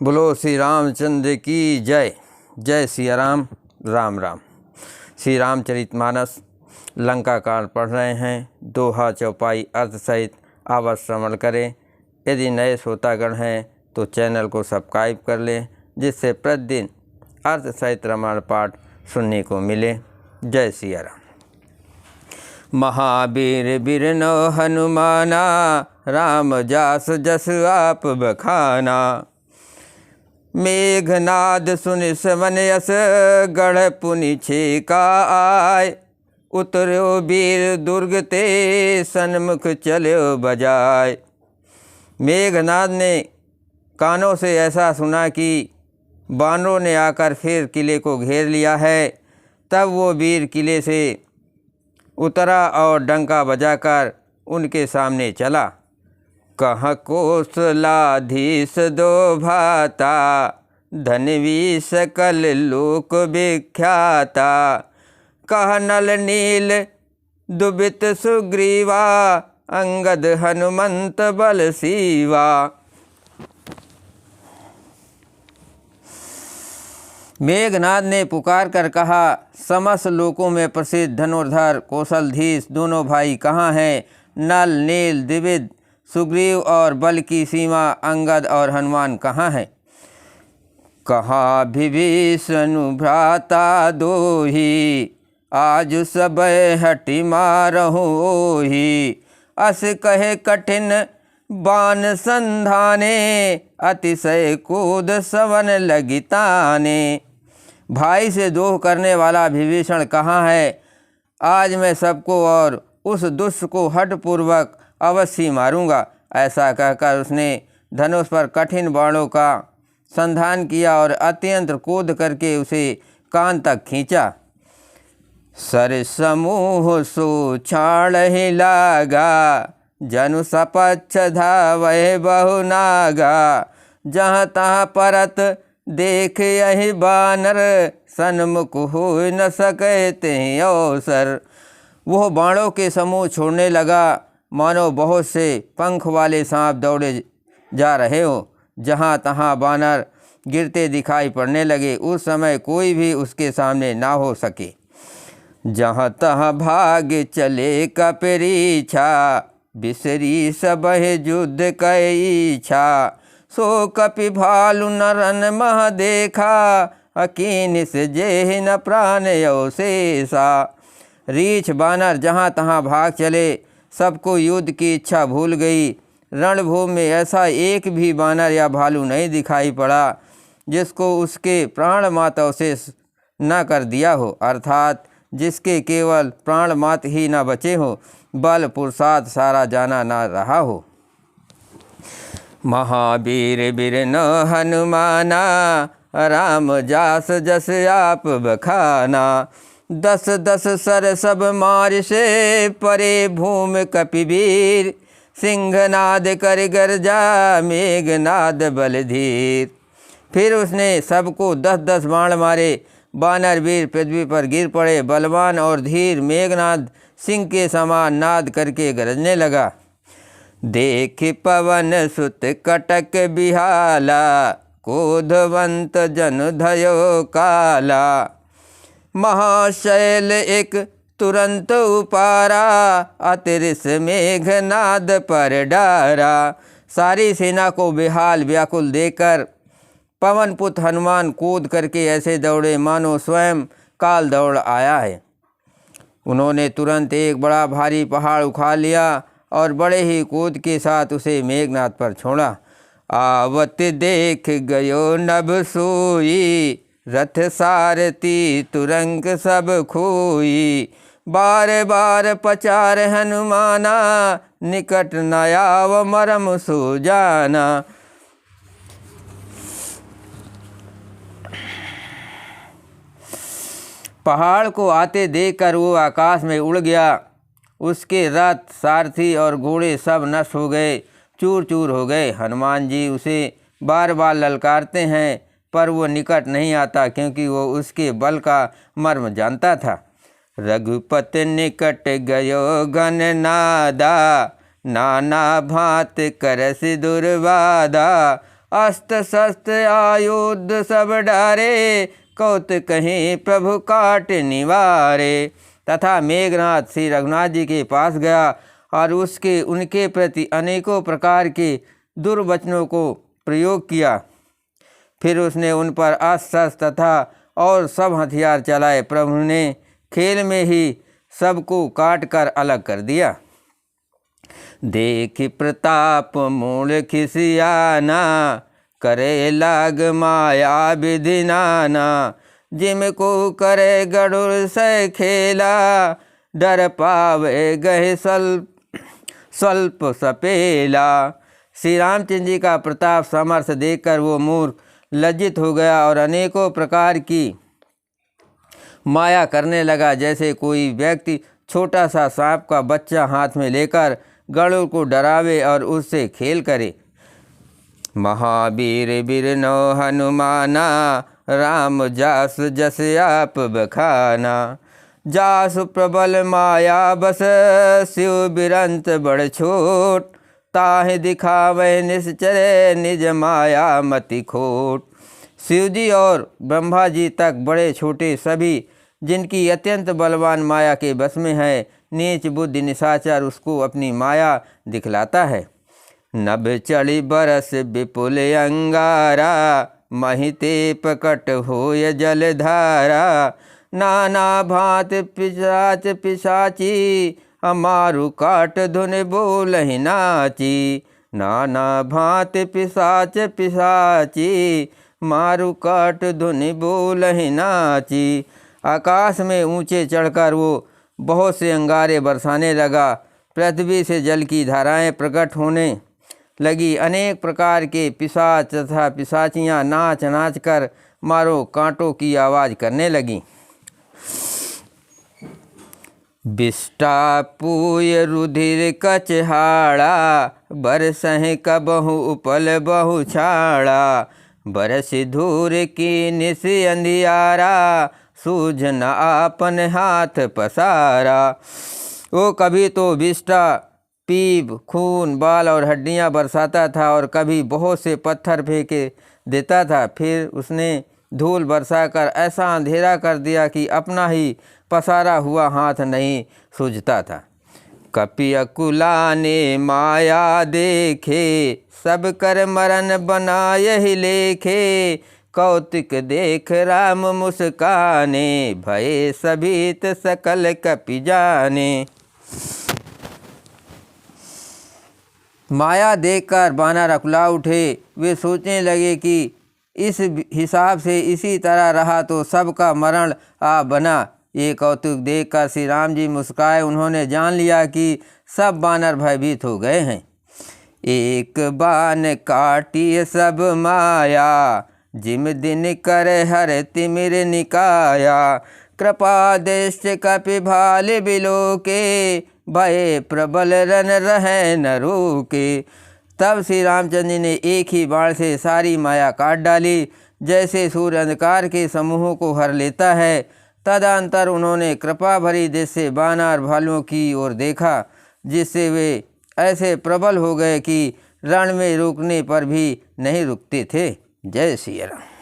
बोलो श्री रामचंद्र की जय। जय सिया राम। राम राम। श्री रामचरितमानस लंका कांड पढ़ रहे हैं। दोहा चौपाई अर्थ सहित अवश्य श्रवण करें। यदि नए श्रोतागण हैं तो चैनल को सब्सक्राइब कर लें, जिससे प्रतिदिन अर्थ सहित रामायण पाठ सुनने को मिले। जय सिया राम। महावीर बिरनो हनुमाना, राम जास जस आप बखाना। मेघनाद सुनि सवन यस, गढ़ पुनि छेका आय। उतरो वीर दुर्ग ते, सन्मुख चलो बजाय। मेघनाद ने कानों से ऐसा सुना कि बानरों ने आकर फिर किले को घेर लिया है। तब वो वीर किले से उतरा और डंका बजाकर उनके सामने चला। कह कौशलाधीश दो भाता, धनवी सकल लोक विख्याता। कह नल नील दुबित सुग्रीवा, अंगद हनुमंत बल सीवा। मेघनाद ने पुकार कर कहा, समस्त लोकों में प्रसिद्ध धनुर्धर कौशलधीश दोनों भाई कहाँ हैं? नल नील द्विविद सुग्रीव और बल की सीमा अंगद और हनुमान कहाँ हैं? कहा विभीषण भ्राता दोही, आज सब हटि मारहु ओही। अस कहे कठिन बान संधाने, अतिशय कूद सवन लगिताने। भाई से दोह करने वाला विभीषण कहाँ है? आज मैं सबको और उस दुष्ट को हठपूर्वक अवश्य मारूंगा। ऐसा कहकर उसने धनुष पर कठिन बाणों का संधान किया और अत्यंत क्रोध करके उसे कान तक खींचा। सर समूह सो छाड़ ही लागा, जनु सपच्छ धावै बहु नागा। जहाँ तहाँ परत देख यही बानर, सन्मुख हो न सके ते अवसर। वह बाणों के समूह छोड़ने लगा, मानो बहुत से पंख वाले सांप दौड़े जा रहे हो। जहाँ तहाँ बानर गिरते दिखाई पड़ने लगे। उस समय कोई भी उसके सामने ना हो सके। जहाँ तहाँ भाग चले कपरीछा, बिसरी सबह युद्ध कई इच्छा। सो कपि भालु नरन मह देखा, अकीन से जेह न प्राण अवशेषा। रीछ बानर जहाँ तहाँ भाग चले, सबको युद्ध की इच्छा भूल गई। रणभूमि में ऐसा एक भी बानर या भालू नहीं दिखाई पड़ा जिसको उसके प्राण मात अवशेष न कर दिया हो, अर्थात जिसके केवल प्राण मात ही न बचे हो, बल पुरुषार्थ सारा जाना न रहा हो। महावीर बिरन हनुमाना, राम जास जस आप बखाना। दस दस सर सब मार से, परे भूमि कपिवीर। सिंहनाद कर गर्जा, मेघनाद बलधीर। फिर उसने सबको 10-10 बाण मारे। बानर वीर पृथ्वी पर गिर पड़े। बलवान और धीर मेघनाद सिंह के समान नाद करके गरजने लगा। देख पवन सुत कटक बिहाला, क्रोधवंत जन धयो काला। महाशैल एक तुरंत उपारा, अतिरिस मेघनाद पर डारा। सारी सेना को बेहाल व्याकुल देकर पवन पुत्र हनुमान कूद करके ऐसे दौड़े मानो स्वयं काल दौड़ आया है। उन्होंने तुरंत एक बड़ा भारी पहाड़ उखाड़ लिया और बड़े ही कूद के साथ उसे मेघनाद पर छोड़ा। आवत देख गयो नभ सोई, रथ सारथी तुरंग सब खोई। बार बार पचार हनुमाना, निकट न आव मरम सो जाना। पहाड़ को आते देखकर वो आकाश में उड़ गया। उसके रथ सारथी और घोड़े सब नष्ट हो गए, चूर चूर हो गए। हनुमान जी उसे बार बार ललकारते हैं, पर वो निकट नहीं आता, क्योंकि वो उसके बल का मर्म जानता था। रघुपति निकट गयो गण नादा, नाना भांत करसि दुर्वादा। अस्त्र शस्त्र आयुध सब डारे, कौत कहीं प्रभु काट निवारे। तथा मेघनाद श्री रघुनाथ जी के पास गया और उनके प्रति अनेकों प्रकार के दुर्वचनों को प्रयोग किया। फिर उसने उन पर अस्त्र शस्त्र तथा और सब हथियार चलाए। प्रभु ने खेल में ही सबको काट कर अलग कर दिया। देख प्रताप मूल खिसियाना, करे लाग माया विधि नाना। जिमको करे गरुड़ से खेला, डर पावे गहे स्वल्प सपेला। श्री रामचंद्र जी का प्रताप सामर्थ्य देखकर वो मूर्ख लज्जित हो गया और अनेकों प्रकार की माया करने लगा। जैसे कोई व्यक्ति छोटा सा सांप का बच्चा हाथ में लेकर गरुड़ को डरावे और उससे खेल करे। महावीर बिरनो हनुमाना, राम जास जस आप बखाना। जास प्रबल माया बस, शिव बिरंत बड़ छोट। ताहि दिखावे निश्चय, निज माया मति खोट। शिव जी और ब्रह्मा जी तक बड़े छोटे सभी जिनकी अत्यंत बलवान माया के बस में है, नीच बुद्धि निशाचर उसको अपनी माया दिखलाता है। नभ चढ़ी बरस विपुल अंगारा, महिते प्रकट होय जलधारा। नाना भांत पिशाच पिशाची, हमारू काट धुन बोलहि नाची। नाना भांत पिशाच पिशाची, मारू काट धुन बोलहि नाची। आकाश में ऊंचे चढ़कर वो बहुत से अंगारे बरसाने लगा। पृथ्वी से जल की धाराएं प्रकट होने लगी। अनेक प्रकार के पिशाच तथा पिशाचियाँ नाच नाच कर मारो कांटों की आवाज़ करने लगी। बिष्टा पूय रुधिर कचहाड़ा, बरसहि कबहु उपल बहु छाड़ा। बरस धूर की निस अंधियारा, सूझ न आपन हाथ पसारा। वो कभी तो बिष्टा पीप खून बाल और हड्डियां बरसाता था और कभी बहुत से पत्थर फेंके देता था। फिर उसने धूल बरसाकर ऐसा अंधेरा कर दिया कि अपना ही पसारा हुआ हाथ नहीं सूझता था। कपि अकुला ने माया देखे, सब कर मरण बनाए ही लेखे। कौतिक देख राम मुस्काने, भये सभीत सकल कपि जाने। माया देखकर बानर अकुला उठे। वे सोचने लगे कि इस हिसाब से इसी तरह रहा तो सबका मरण आ बना। ये कौतुक देखकर श्री राम जी मुस्काए। उन्होंने जान लिया कि सब बानर भयभीत हो गए हैं। एक बान काटी सब माया, जिम दिन करे हर तिमिर निकाया। कृपा दृष्टि कपि भाल बिलोके, भय प्रबल रन रहे न रोके। तब श्री रामचंद्र जी ने एक ही बाण से सारी माया काट डाली। जैसे सूर्य अंधकार के समूहों को हर लेता है, तदंतर उन्होंने कृपा भरी दृष्टि से बानर भालुओं की ओर देखा, जिससे वे ऐसे प्रबल हो गए कि रण में रुकने पर भी नहीं रुकते थे। जय श्री राम।